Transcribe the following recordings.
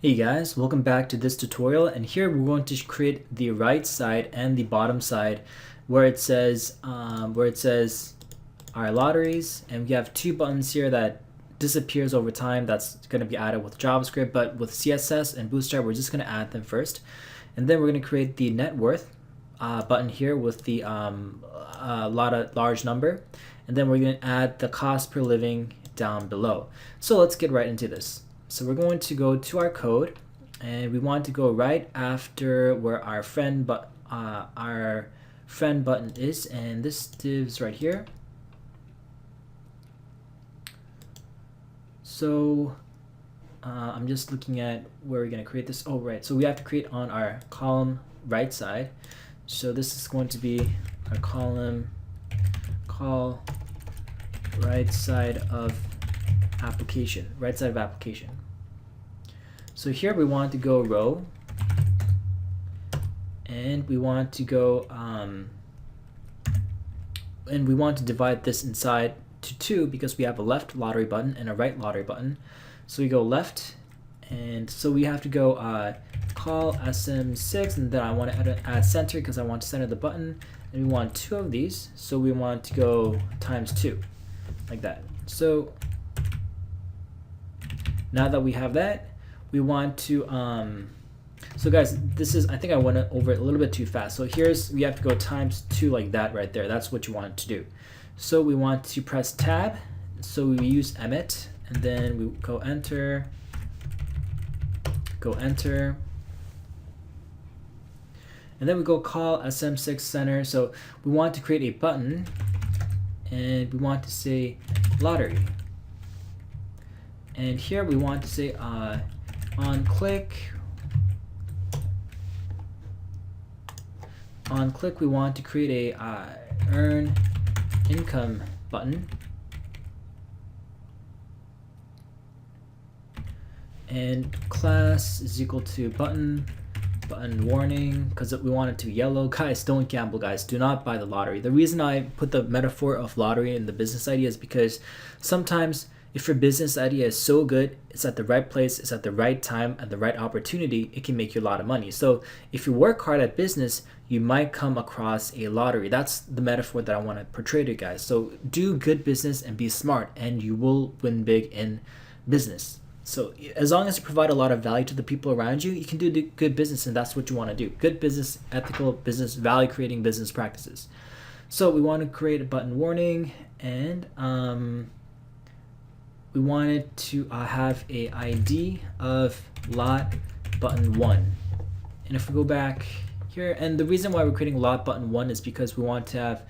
Hey guys, welcome back to this tutorial, and here we're going to create the right side and the bottom side where it says our lotteries, and we have two buttons here that disappears over time. That's going to be added with JavaScript, but with CSS and Bootstrap we're just going to add them first, and then we're going to create the net worth button here with the large number, and then we're going to add the cost per living down below. So let's get right into this. So we're going to go to our code, and we want to go right after where our friend button is, and this div's right here. So I'm just looking at where we're going to create this. Oh, right. So we have to create on our column right side. So this is going to be our column call right side of application. So here we want to go row, and we want to go and we want to divide this inside to two because we have a left lottery button and a right lottery button. So we go left, and so we have to go call SM6, and then I want to add center because I want to center the button, and we want two of these, so we want to go times 2 like that. So now that we have that, we want to so guys, this is, I think I went over it a little bit too fast. So we have to go times 2 like that right there. That's what you want to do. So we want to press tab, so we use emit, and then we go enter, and then we go call SM6 center. So we want to create a button, and we want to say lottery, and here we want to say on click we want to create a earn income button, and class is equal to button warning because we want it to be yellow. Guys, don't gamble, guys. Do not buy the lottery. The reason I put the metaphor of lottery in the business idea is because sometimes if your business idea is so good, it's at the right place, it's at the right time, and the right opportunity, it can make you a lot of money. So if you work hard at business, you might come across a lottery. That's the metaphor that I want to portray to you guys. So do good business and be smart, and you will win big in business. So as long as you provide a lot of value to the people around you, you can do good business, and that's what you want to do. Good business, ethical business, value-creating business practices. So we want to create a button warning, and we wanted to have a ID of lot button 1. And if we go back here, and the reason why we're creating lot button 1 is because we want to have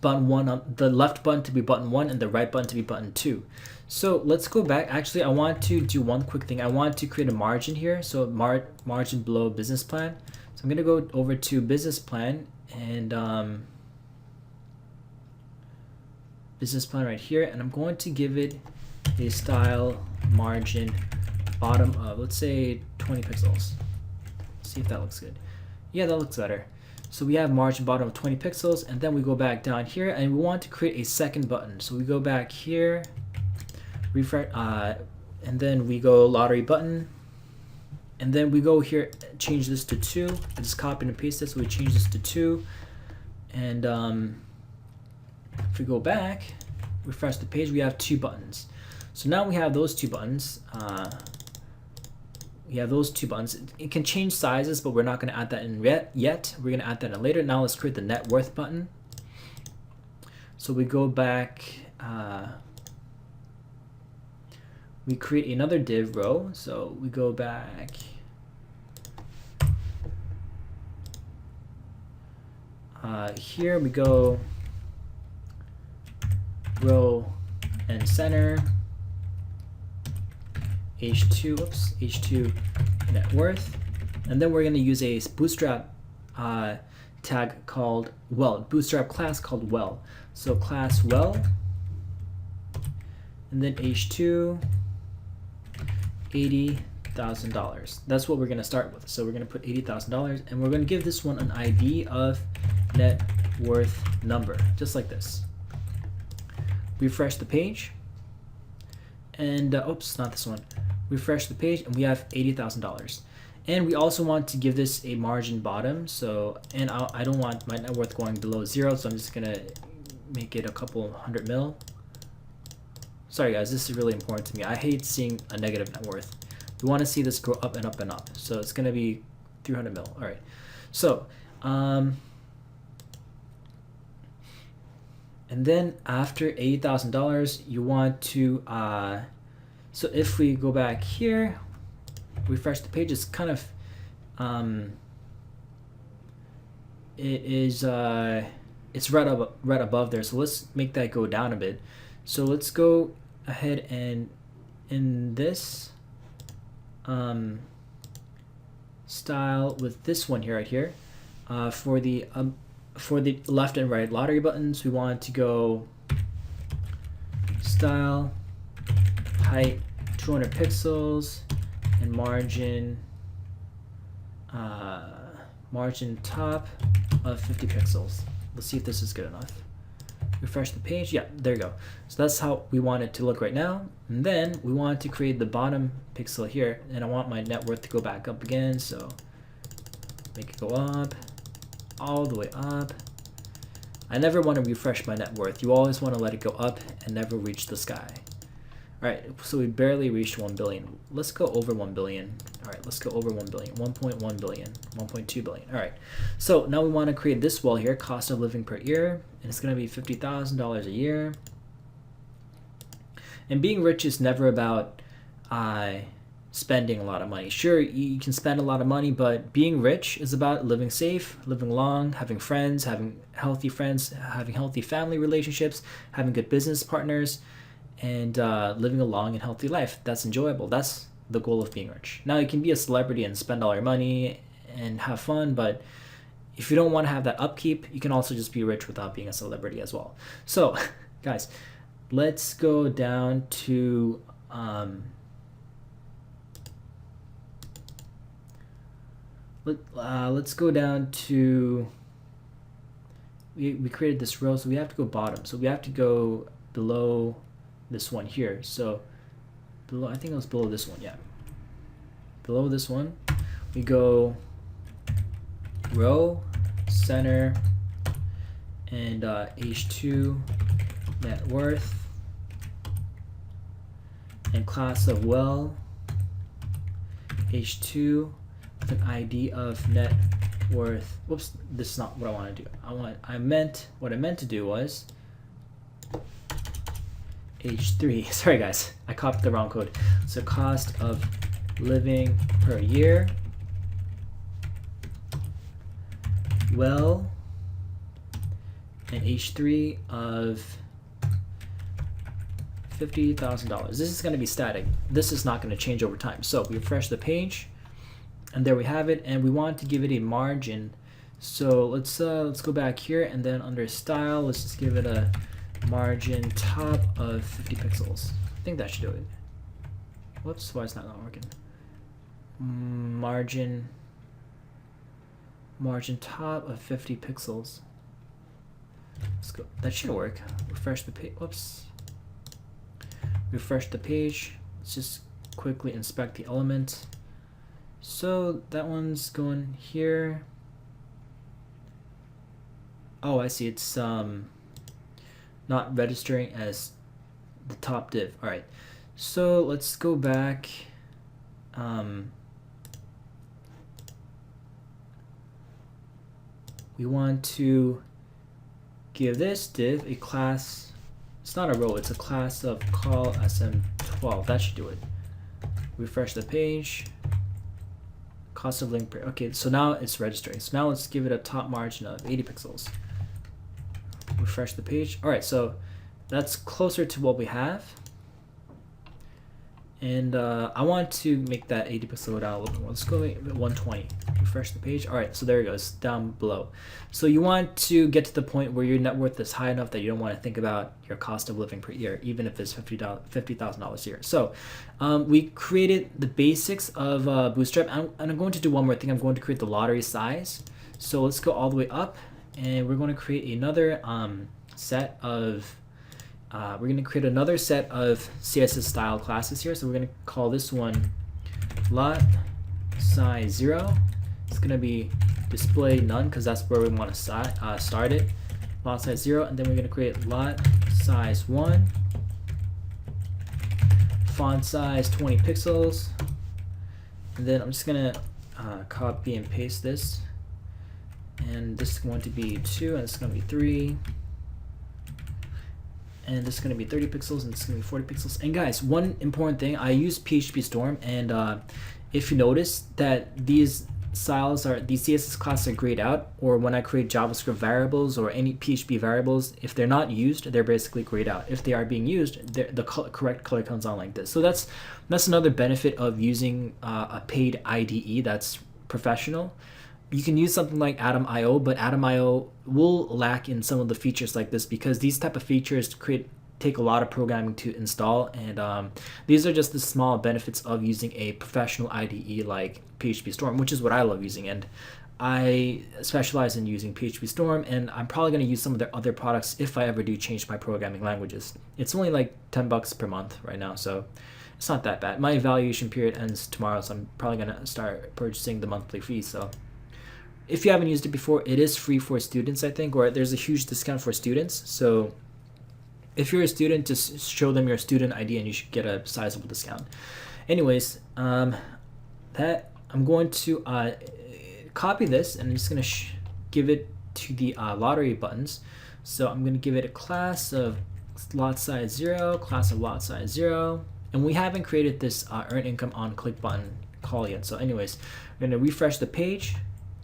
button 1 the left button to be button 1 and the right button to be button 2. So let's go back. Actually, I want to do one quick thing. I want to create a margin here. So margin below business plan. So I'm gonna go over to business plan, and business plan right here, and I'm going to give it a style margin bottom of, let's say, 20 pixels. Let's see if that looks good. Yeah, that looks better. So we have margin bottom of 20 pixels, and then we go back down here, and we want to create a second button. So we go back here, refresh, and then we go lottery button, and then we go here, change this to 2. I just copy and paste this, so we change this to 2, and if we go back, refresh the page, we have 2 buttons. So now we have those 2 buttons. It can change sizes, but we're not going to add that in yet. We're going to add that in later. Now let's create the net worth button. So we go back, we create another div row. So we go back, here we go row and center, h2 net worth, and then we're going to use a bootstrap tag called bootstrap class called well. So class well, and then h2 $80,000. That's what we're going to start with. So we're going to put $80,000, and we're going to give this one an ID of net worth number, just like this. Refresh the page, And oops, not this one. Refresh the page, and we have $80,000. And we also want to give this a margin bottom. So, and I don't want my net worth going below 0, so I'm just gonna make it a couple hundred mil. Sorry guys, this is really important to me. I hate seeing a negative net worth. We want to see this go up and up and up. So it's gonna be 300 mil. All right. So, and then after $80,000, you want to, so if we go back here, refresh the page, it's kind of, it's right above there. So let's make that go down a bit. So let's go ahead and in this style with this one here, right here, for the left and right lottery buttons, we want to go style, height 200 pixels, and margin top of 50 pixels. Let's see if this is good enough. Refresh the page. Yeah, there you go. So that's how we want it to look right now. And then we want to create the bottom pixel here, and I want my net worth to go back up again. So make it go up, all the way up. I never want to refresh my net worth. You always want to let it go up and never reach the sky. All right, so we barely reached 1 billion. Let's go over 1 billion. All right, let's go over 1 billion, 1.1 billion, 1.2 billion. All right, so now we want to create this wall here, cost of living per year, and it's going to be $50,000 a year. And being rich is never about spending a lot of money. Sure, you can spend a lot of money, but being rich is about living safe, living long, having friends, having healthy family relationships, having good business partners, and living a long and healthy life that's enjoyable. That's the goal of being rich. Now, you can be a celebrity and spend all your money and have fun, but if you don't want to have that upkeep, you can also just be rich without being a celebrity as well. So, guys, let's go down to let's go down to we created this row, so we have to go bottom. So we have to go below this one here. So below, I think it was below this one, yeah. Below this one, we go row, center, and H2 net worth, and class of well, H2 with an ID of net worth. Whoops, this is not what I want to do. What I meant to do was H3. Sorry guys, I copied the wrong code. So cost of living per year, well, and H3 of $50,000. This is going to be static. This is not going to change over time. So we refresh the page, and there we have it. And we want to give it a margin. So let's go back here, and then under style, let's just give it a margin top of 50 pixels. I think that should do it. Whoops, why is that not working? Margin top of 50 pixels. Let's go. That should work. Refresh the page. Whoops. Refresh the page. Let's just quickly inspect the element. So that one's going here. Oh, I see. It's not registering as the top div. All right. So let's go back. We want to give this div a class. It's not a row, it's a class of call SM12. That should do it. Refresh the page. Cost of link. Okay, so now it's registering. So now let's give it a top margin of 80 pixels. Refresh the page. All right, so that's closer to what we have. And I want to make that 80 pixel go down a little bit more. Let's go 120. Refresh the page. All right, so there it goes, down below. So you want to get to the point where your net worth is high enough that you don't want to think about your cost of living per year, even if it's $50,000 a year. So we created the basics of Bootstrap, and I'm going to do one more thing. I'm going to create the lottery size. So let's go all the way up, and we're going to create another set of we're going to create another set of CSS style classes here. So we're going to call this one lot size 0. It's going to be display none because that's where we want to start it. Lot size 0, and then we're going to create lot size 1. Font size 20 pixels. And then I'm just going to copy and paste this. And this is going to be 2, and this is going to be 3. And this is going to be 30 pixels, and this is going to be 40 pixels. And guys, one important thing, I use PHP Storm, and if you notice that these CSS classes are grayed out, or when I create JavaScript variables or any PHP variables, if they're not used, they're basically grayed out. If they are being used, the correct color comes on like this. So that's another benefit of using a paid IDE that's professional. You can use something like Atom.io, but Atom.io will lack in some of the features like this because these type of features take a lot of programming to install, and these are just the small benefits of using a professional IDE like PHP Storm, which is what I love using, and I specialize in using PHP Storm, and I'm probably going to use some of their other products if I ever do change my programming languages. It's only like $10 per month right now, so it's not that bad. My evaluation period ends tomorrow, so I'm probably going to start purchasing the monthly fee. So if you haven't used it before, it is free for students, I think, or there's a huge discount for students. So if you're a student, just show them your student ID and you should get a sizable discount. Anyways, that I'm going to copy this, and I'm just going to give it to the lottery buttons. So I'm going to give it a class of lot size 0, class of lot size 0, and we haven't created this earn income on click button call yet. So anyways, we're going to refresh the page,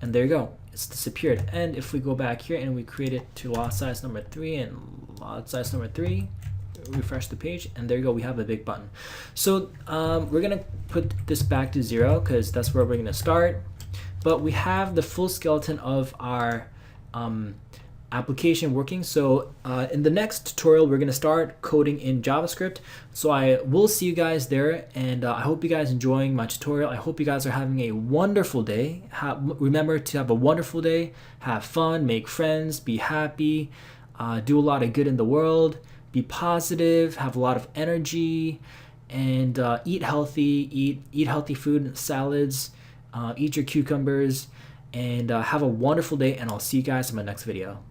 and there you go, it's disappeared. And if we go back here and we create it to lot size number 3 and lot size number 3, refresh the page, and there you go, we have a big button. So we're gonna put this back to 0 because that's where we're gonna start, but we have the full skeleton of our application working. So in the next tutorial, we're gonna start coding in JavaScript. So I will see you guys there, and I hope you guys enjoying my tutorial. I hope you guys are having a wonderful day. Remember to have a wonderful day, have fun, make friends, be happy, do a lot of good in the world, be positive, have a lot of energy, and eat healthy, eat healthy food, salads, eat your cucumbers, and have a wonderful day, and I'll see you guys in my next video.